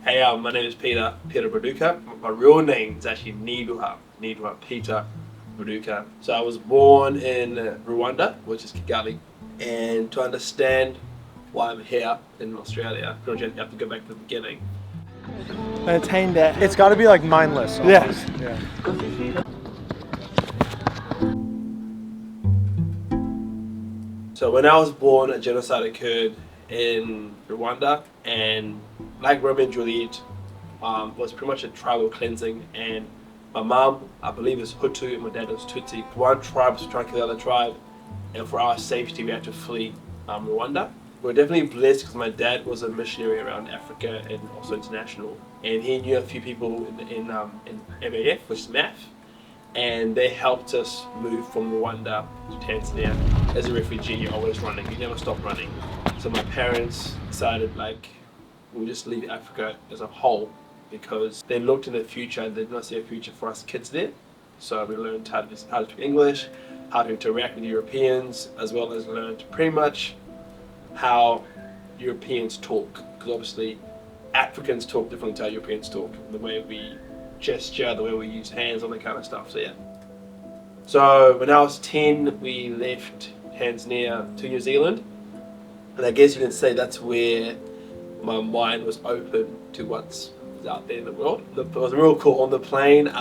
Hey, my name is Peter Rubaduka. My real name is actually Niduha Peter Rubaduka. So I was born in Rwanda, which is Kigali. And to understand why I'm here in Australia, you have to go back to the beginning. Attain that. It's got to be like mindless. Almost. Yeah. So when I was born, a genocide occurred in Rwanda, and like Romeo and Juliet, was pretty much a tribal cleansing. And my mom, I believe, is Hutu, and my dad is Tutsi. One tribe was trying to kill the other tribe, and for our safety, we had to flee Rwanda. We're definitely blessed because my dad was a missionary around Africa and also international, and he knew a few people in MAF, which is MAF, and they helped us move from Rwanda to Tanzania. As a refugee, you're always running. You never stop running. So my parents decided we'll just leave Africa as a whole because they looked in the future and they did not see a future for us kids there. So we learned how to speak English, how to interact with Europeans, as well as learned pretty much how Europeans talk. Because obviously Africans talk differently to how Europeans talk. The way we gesture, the way we use hands, all that kind of stuff. So yeah. So when I was 10, we left Tanzania to New Zealand. And I guess you can say that's where my mind was open to what's out there in the world. It was real cool. On the plane, there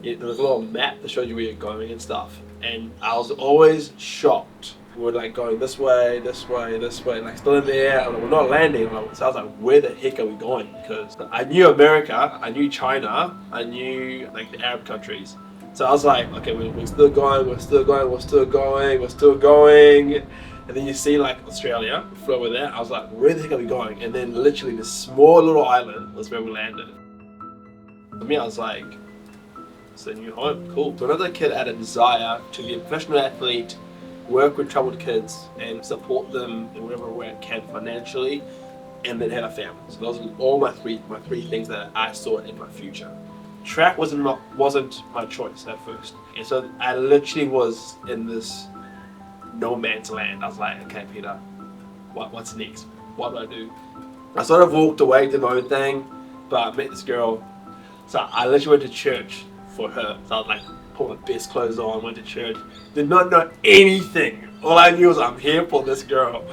was a little map that showed you where you're going and stuff. And I was always shocked. We were like going this way, this way, this way, like still in the air. And we're not landing. So I was like, where the heck are we going? Because I knew America, I knew China, I knew like the Arab countries. So I was like, okay, we're still going, we're still going, we're still going, we're still going. And then you see like Australia, we flew over there. I was like, where the heck are we going? And then literally this small little island was where we landed. For me, I was like, it's a new home, cool. So another kid had a desire to be a professional athlete, work with troubled kids and support them in whatever way I can financially, and then have a family. So those are all my three things that I saw in my future. Track wasn't my choice at first, and so I literally was in this no man's land. I was like, okay, Peter, what's next? What do I do? I sort of walked away, did my own thing, but I met this girl. So I literally went to church for her. So I was like, put my best clothes on, went to church. Did not know anything. All I knew was I'm here for this girl.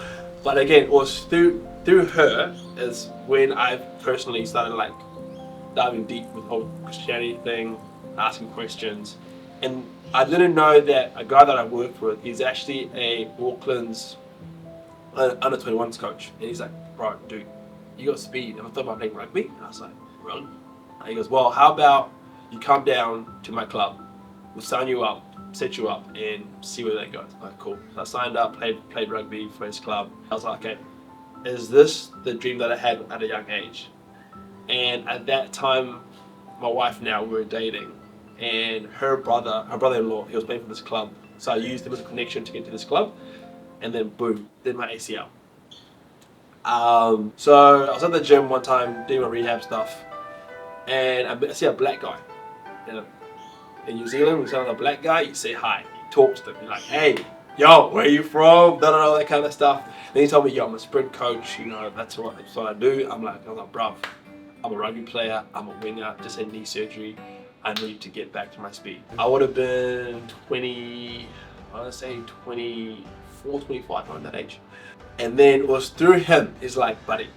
But again, it was through her is when I personally started like diving deep with the whole Christianity thing, asking questions. And I didn't know that a guy that I worked with, he's actually a Auckland's under 21s coach. And he's like, bro, dude, you got speed. And I thought about playing rugby. And I was like, really? And he goes, well, how about you come down to my club? We'll sign you up, set you up, and see where that goes. Like, cool. So I signed up, played rugby for his club. I was like, okay, is this the dream that I had at a young age? And at that time, my wife now, we were dating, and her brother-in-law, he was playing for this club. So I used him as a connection to get to this club, and then boom, did my ACL. So I was at the gym one time doing my rehab stuff, and I see a black guy. You know, in New Zealand, when you see a black guy, you say hi, you talk to them, you're like, hey, yo, where are you from? All that kind of stuff. Then he told me, yo, I'm a sprint coach, you know, that's what I do. I'm like, bruv, I'm a rugby player, I'm a winger, just had knee surgery, I need to get back to my speed. I would have been 24, 25, around that age. And then it was through him, he's like, buddy,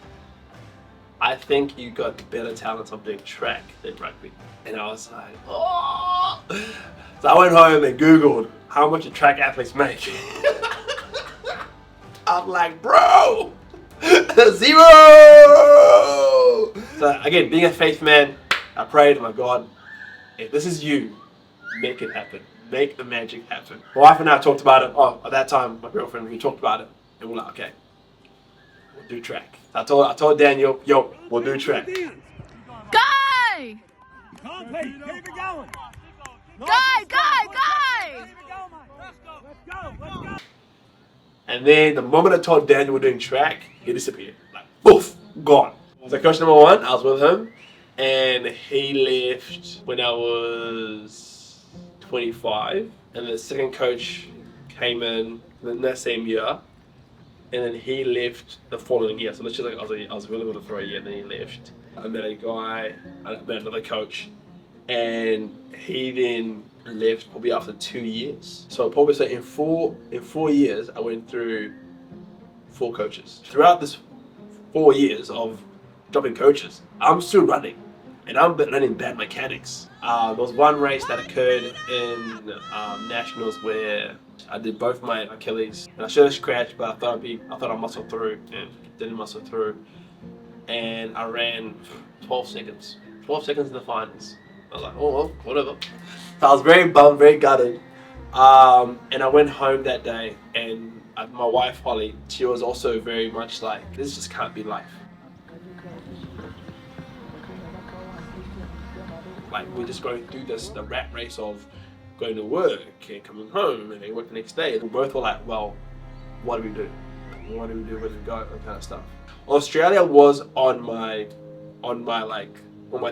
I think you got better talents on doing track than rugby. And I was like, oh. So I went home and Googled how much a track athletes make. I'm like, bro, 0. So again, being a faith man, I prayed, my God, if this is you, make it happen. Make the magic happen. My wife and I talked about it. Oh, at that time, my girlfriend, we talked about it. And we're like, okay, we'll do track. I told Daniel, yo, we'll do track. Guy! Keep it going. Guy! Let's go. And then the moment I told Daniel we're doing track, he disappeared. Like, poof, gone. So coach number 1, I was with him, and he left when I was 25. And the second coach came in that same year, and then he left the following year. So literally, like, I was available for a year, and then he left. I met a guy, I met another coach, and he then left probably after 2 years. So probably say in four years, I went through 4 coaches. Throughout this 4 years of dropping coaches, I'm still running, and I'm learning bad mechanics. There was one race that occurred in nationals where I did both my Achilles, and I should have scratched, but I thought I'd muscle through, and didn't muscle through, and I ran 12 seconds. 12 seconds in the finals. I was like, oh well, whatever. So I was very bummed, very gutted, and I went home that day, and my wife Holly, she was also very much like, this just can't be life. Like, we're just going through the rat race of going to work and coming home and then work the next day. We both were like, well, what do we do? What do we do? Where do we go? That kind of stuff. Australia was on my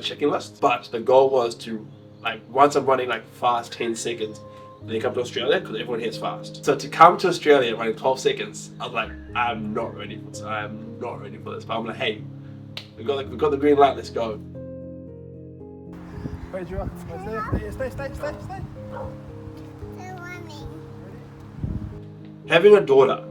checking list, but the goal was to, like, once I'm running like fast 10 seconds, then come to Australia, because everyone here is fast. So to come to Australia running 12 seconds, I was like, I'm not ready for this. I'm not ready for this. But I'm like, hey, we got the green light. Let's go. Wait, Drew. Stay. Having a daughter,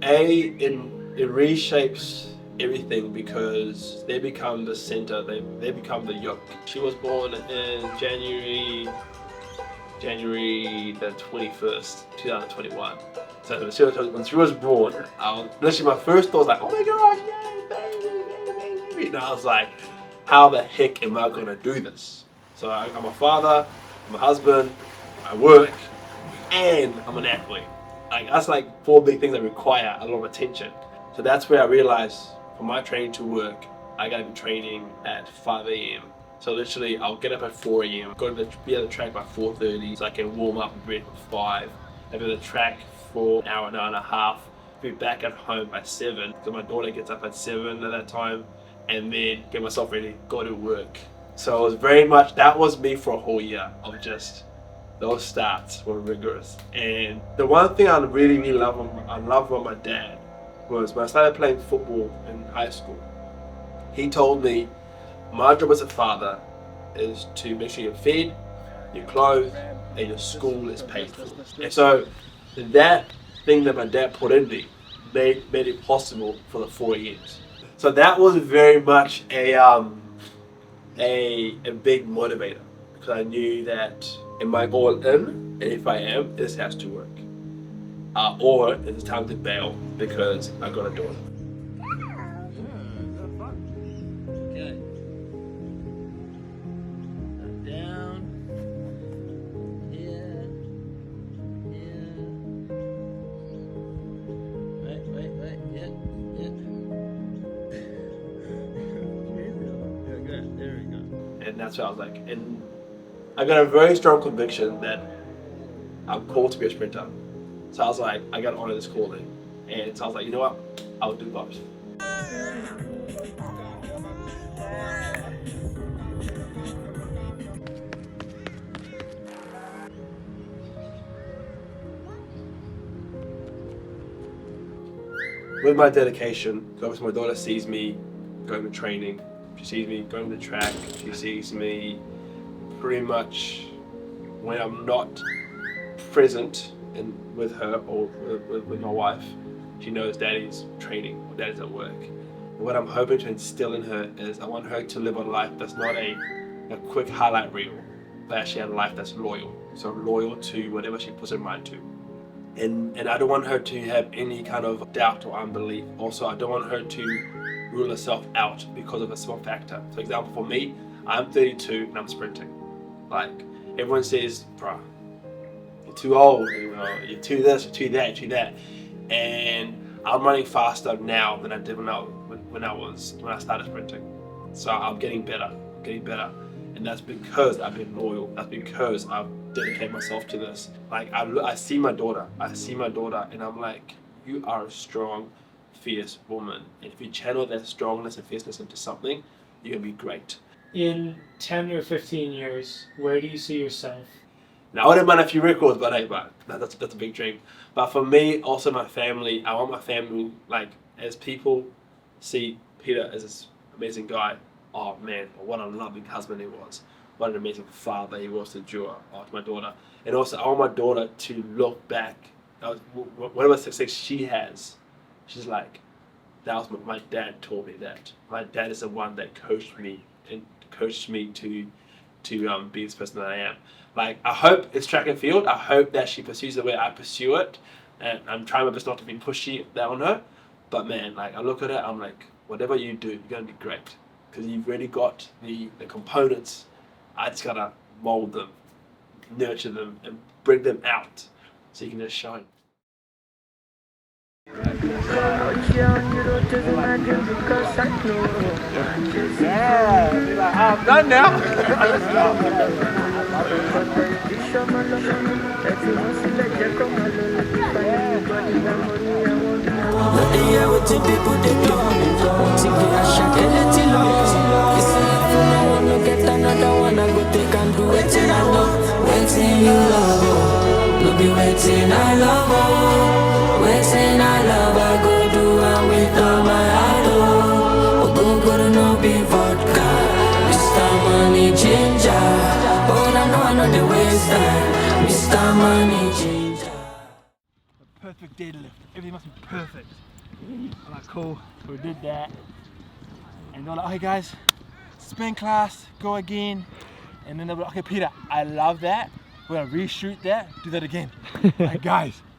it reshapes everything, because they become the center. They become the yoke. She was born in January the 21st, 2021. So when she was born, literally my first thought was like, oh my gosh, yay, baby. And I was like, how the heck am I gonna do this? So I'm a father, I'm a husband, I work, and I'm an athlete. Like, that's like 4 big things that require a lot of attention. So that's where I realized, for my training to work, I gotta be training at 5 a.m. So literally, I'll get up at 4 a.m., be at the track by 4:30, so I can warm up and be ready for 5, and be at the track for an hour and a half, be back at home by 7, because my daughter gets up at 7 at that time, and then get myself ready, go to work. So it was very much, that was me for a whole year of just, those starts were rigorous. And the one thing I really love about my dad was when I started playing football in high school, he told me, my job as a father is to make sure you're fed, you're clothed, and your school is paid for. And so that thing that my dad put in me made it possible for the 4 years. So that was very much a big motivator, because I knew that, am I all in? And if I am, this has to work. Or it's time to bail because I got a daughter. Okay. Down. Here. Wait. Yeah. Good. There we go. And that's what I was like. And I got a very strong conviction that I'm called to be a sprinter. So I was like, I got to honor this calling. And so I was like, you know what? I'll do both. With my dedication, because my daughter sees me going to training, she sees me going to the track, she sees me pretty much when I'm not present with her or with my wife, she knows daddy's training or daddy's at work. What I'm hoping to instill in her is I want her to live a life that's not a quick highlight reel, but actually a life that's loyal. So loyal to whatever she puts her mind to. And I don't want her to have any kind of doubt or unbelief. Also, I don't want her to rule herself out because of a small factor. For example, for me, I'm 32 and I'm sprinting. Like, everyone says, bruh, you're too old, you're too this, you're too that, you're too that. And I'm running faster now than I did when I started sprinting. So I'm getting better. And that's because I've been loyal. That's because I've dedicated myself to this. Like, I see my daughter, and I'm like, you are a strong, fierce woman. And if you channel that strongness and fierceness into something, you're gonna be great. In 10 or 15 years, where do you see yourself? Now, I wouldn't mind a few records, but hey, that's a big dream. But for me, also my family, I want my family, like, as people see Peter as this amazing guy, oh man, what a loving husband he was. What an amazing father he was to Jua, to my daughter. And also, I want my daughter to look back, whatever success she has, she's like, that was my dad taught me that. My dad is the one that coached me to be this person that I am. Like, I hope it's track and field. I hope that she pursues the way I pursue it. And I'm trying my best not to be pushy there on her. But man, like, I look at it, I'm like, whatever you do, you're going to be great. Because you've already got the components. I just got to mold them, nurture them, and bring them out so you can just shine. Yeah, I'm done now. Waiting, I love her. Waiting, I love her. Go do it with all my heart. Oh, go no be vodka. Mr. Money Ginger. Oh, I know the waste time. Mr. Money Ginger. Perfect deadlift. Everything must be perfect. I'm like, cool. So we did that. And they're like, okay guys, spin class, go again. And then they're like, okay Peter, I love that. We're gonna reshoot that, do that again. Like guys,